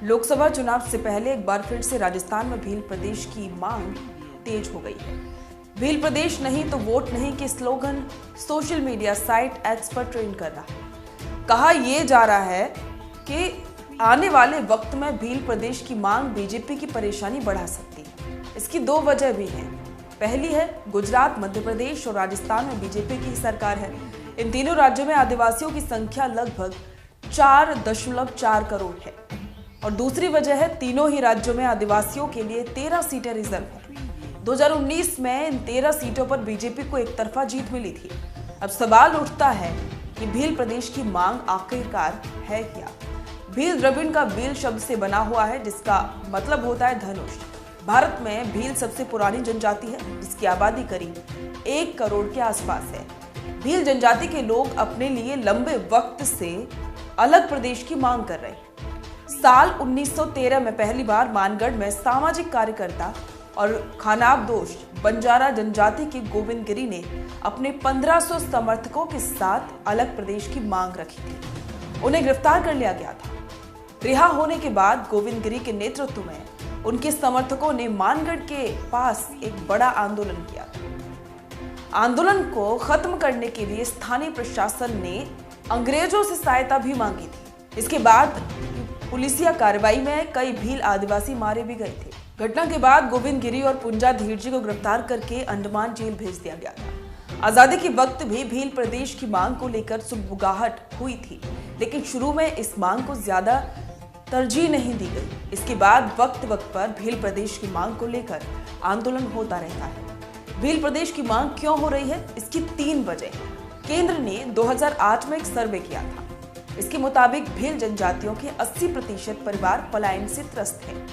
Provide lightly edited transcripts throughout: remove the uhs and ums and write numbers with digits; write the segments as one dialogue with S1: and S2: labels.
S1: लोकसभा चुनाव से पहले एक बार फिर से राजस्थान में भील प्रदेश की मांग तेज हो गई है। भील प्रदेश नहीं तो वोट नहीं के slogan social media site x पर ट्रेंड कर रहा है। कहा यह जा रहा है कि आने वाले वक्त में भील प्रदेश की मांग बीजेपी की परेशानी बढ़ा सकती है। इसकी दो वजह भी हैं। पहली है गुजरात, मध्य प्रदेश और राजस्थान में बीजेपी की सरकार है। इन तीनों राज्यों में आदिवासियों की संख्या लगभग 4.4 करोड़ है। और दूसरी वजह है तीनों ही राज्यों में आदिवासियों के लिए 13 सीटें रिजर्व हैं। 2019 में इन 13 सीटों पर बीजेपी को एक तरफा जीत मिली थी। अब सवाल उठता है कि भील प्रदेश की मांग आखिरकार है क्या। भील द्रविड़ का भील शब्द से बना हुआ है, जिसका मतलब होता है धनुष। भारत में भील सबसे पुरानी जनजाति है, जिसकी आबादी करीब 1 करोड़ के आसपास है। भील जनजाति के लोग अपने लिए लंबे वक्त से अलग प्रदेश की मांग कर रहे हैं। साल 1913 में पहली बार मानगढ़ में सामाजिक कार्यकर्ता और खानाबदोश बंजारा जनजाति के गोविंद गिरी ने अपने 1500 समर्थकों के साथ अलग प्रदेश की मांग रखी थी। उन्हें गिरफ्तार कर लिया गया था। रिहा होने के बाद गोविंद गिरी के नेतृत्व में उनके समर्थकों ने मानगढ़ के पास एक बड़ा आंदोलन किया। आंदोलन को खत्म करने के लिए स्थानीय प्रशासन ने अंग्रेजों से सहायता भी मांगी थी। इसके बाद पुलिसिया कार्रवाई में कई भील आदिवासी मारे भी गए थे। घटना के बाद गोविंद गिरी और पुंजा धीरजी को गिरफ्तार करके अंडमान जेल भेज दिया गया था। आजादी के वक्त भी भील प्रदेश की मांग को लेकर सुगबुगाहट हुई थी, लेकिन शुरू में इस मांग को ज्यादा तरजीह नहीं दी गई। इसके बाद वक्त वक्त पर भील प्रदेश की मांग को लेकर आंदोलन होता रहता है। भील प्रदेश की मांग क्यों हो रही है, इसकी 3 वजह। केंद्र ने 2008 में एक सर्वे किया था। इसके मुताबिक भील जनजातियों के 80% परिवार पलायन से त्रस्त हैं।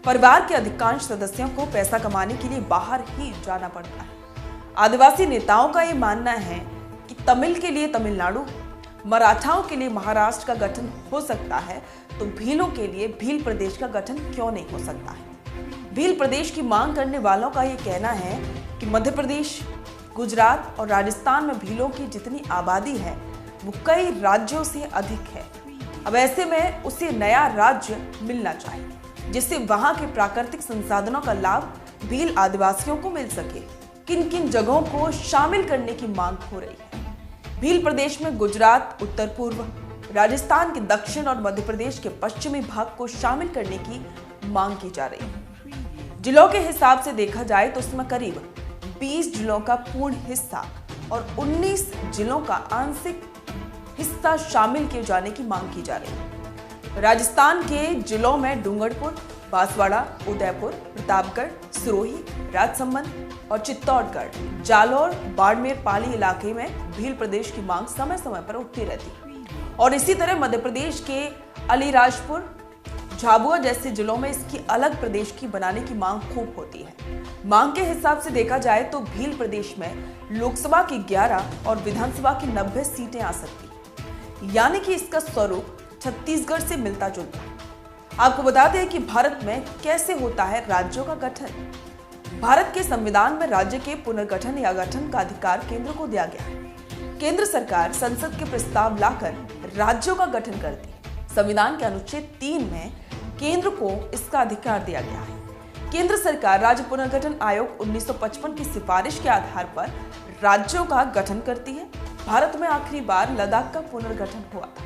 S1: परिवार के अधिकांश सदस्यों को पैसा कमाने के लिए बाहर ही जाना पड़ता है। आदिवासी नेताओं का ये मानना है कि तमिल के लिए तमिलनाडु, मराठाओं के लिए महाराष्ट्र का गठन हो सकता है, तो भीलों के लिए भील प्रदेश का गठन क्यों नहीं हो सकता है। भील प्रदेश की मांग करने वालों का ये कहना है कि मध्य प्रदेश, गुजरात और राजस्थान में भीलों की जितनी आबादी है वो कई राज्यों से अधिक है। अब ऐसे में उसे नया राज्य मिलना चाहिए, जिससे वहां के प्राकृतिक संसाधनों का लाभ भील आदिवासियों को मिल सके। किन किन जगहों को शामिल करने की मांग हो रही है। भील प्रदेश में गुजरात उत्तर पूर्व, राजस्थान के दक्षिण और मध्य प्रदेश के पश्चिमी भाग को शामिल करने की मांग की जा रही है। जिलों के हिसाब से देखा जाए तो उसमें करीब 20 जिलों का पूर्ण हिस्सा और 19 जिलों का आंशिक हिस्सा शामिल किए जाने की मांग की जा रही है। राजस्थान के जिलों में डूंगरपुर, बांसवाड़ा, उदयपुर, प्रतापगढ़, सिरोही, राजसमंद और चित्तौड़गढ़, जालौर, बाड़मेर, पाली इलाके में भील प्रदेश की मांग समय समय पर उठती रहती है। और इसी तरह मध्य प्रदेश के अलीराजपुर, झाबुआ जैसे जिलों में इसकी अलग प्रदेश की बनाने की मांग खूब होती है। मांग के हिसाब से देखा जाए तो भील प्रदेश में लोकसभा की 11 और विधानसभा की 90 सीटें आ सकती है, यानी कि इसका स्वरूप छत्तीसगढ़ से मिलता जुलता है। आपको बताते हैं कि भारत में कैसे होता है राज्यों का गठन। भारत के संविधान में राज्य के पुनर्गठन या गठन का अधिकार केंद्र को दिया गया है। केंद्र सरकार संसद के प्रस्ताव लाकर राज्यों का गठन करती है। संविधान के अनुच्छेद 3 में केंद्र को इसका अधिकार दिया गया है। केंद्र सरकार राज्य पुनर्गठन आयोग 1955 की सिफारिश के आधार पर राज्यों का गठन करती है। भारत में आखिरी बार लद्दाख का पुनर्गठन हुआ था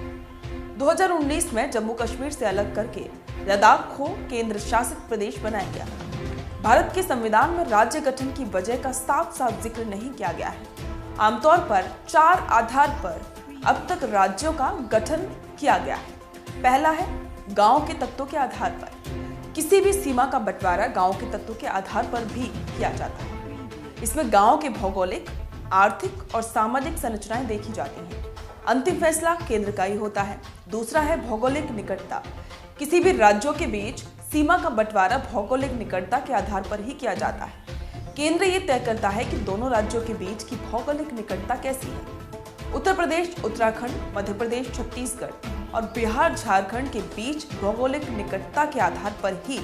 S1: 2019 में। जम्मू कश्मीर से अलग करके लद्दाख को केंद्र शासित प्रदेश बनाया गया था। भारत के संविधान में राज्य गठन की वजह का साफ साफ जिक्र नहीं किया गया है। आमतौर पर 4 आधार पर अब तक राज्यों का गठन किया गया है। पहला है गांव के तत्वों के आधार पर। किसी भी सीमा का बंटवारा गांव के तत्वों के आधार पर भी किया जाता है। इसमें गांव के भौगोलिक, आर्थिक और सामाजिक संरचनाएं देखी जाती हैं। अंतिम फैसला केंद्र का ही होता है। दूसरा है भौगोलिक निकटता। किसी भी राज्यों के बीच सीमा का बंटवारा भौगोलिक निकटता के आधार पर ही किया जाता है। केंद्र ये तय करता है कि दोनों राज्यों के बीच की भौगोलिक निकटता कैसी है। उत्तर प्रदेश, उत्तराखंड, मध्य प्रदेश, छत्तीसगढ़ और बिहार, झारखंड के बीच भौगोलिक निकटता के आधार पर ही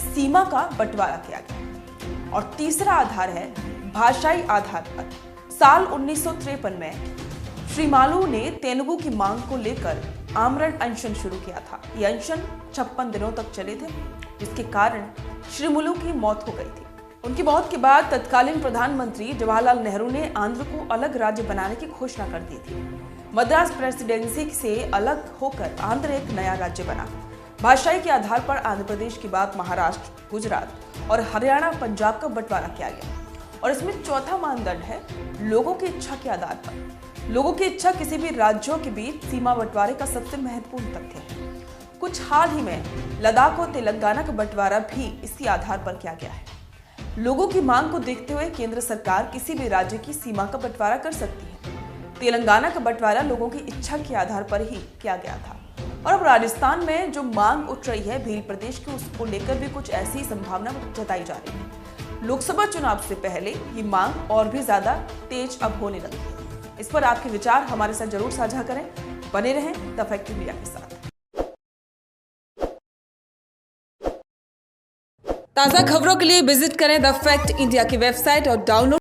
S1: सीमा का बंटवारा किया गया। और तीसरा आधार है भाषाई आधार पर। साल 1953 में श्रीमालू ने तेलुगु की मांग को लेकर आमरण अनशन शुरू किया था। ये अनशन 56 दिनों तक चले थे, जिसके कारण श्रीमुलु की मौत हो गई थी। उनकी मौत के बाद तत्कालीन प्रधानमंत्री जवाहरलाल नेहरू ने आंध्र को अलग राज्य बनाने की घोषणा कर दी थी। मद्रास प्रेसिडेंसी से अलग होकर आंध्र एक नया राज्य बना। भाषाई के आधार पर आंध्र प्रदेश के बाद महाराष्ट्र, गुजरात और हरियाणा, पंजाब का बंटवारा किया गया। और इसमें चौथा मानदंड है लोगों की इच्छा के आधार पर। लोगों की इच्छा किसी भी राज्यों के बीच सीमा बंटवारे का सबसे महत्वपूर्ण तथ्य है। कुछ हाल ही में लद्दाख और तेलंगाना का बंटवारा भी इसी आधार पर किया गया है। लोगों की मांग को देखते हुए केंद्र सरकार किसी भी राज्य की सीमा का बंटवारा कर सकती है। तेलंगाना का बंटवारा लोगों की इच्छा के आधार पर ही किया गया था। और अब राजस्थान में जो मांग उठ रही है भील प्रदेश की, उसको लेकर भी कुछ ऐसी संभावना जताई जा रही है। लोकसभा चुनाव से पहले ये मांग और भी ज्यादा तेज अब होने लगी है। इस पर आपके विचार हमारे साथ जरूर साझा करें। बने रहें द फैक्ट इंडिया के साथ। ताज़ा खबरों के लिए विजिट करें द फैक्ट इंडिया की वेबसाइट और डाउनलोड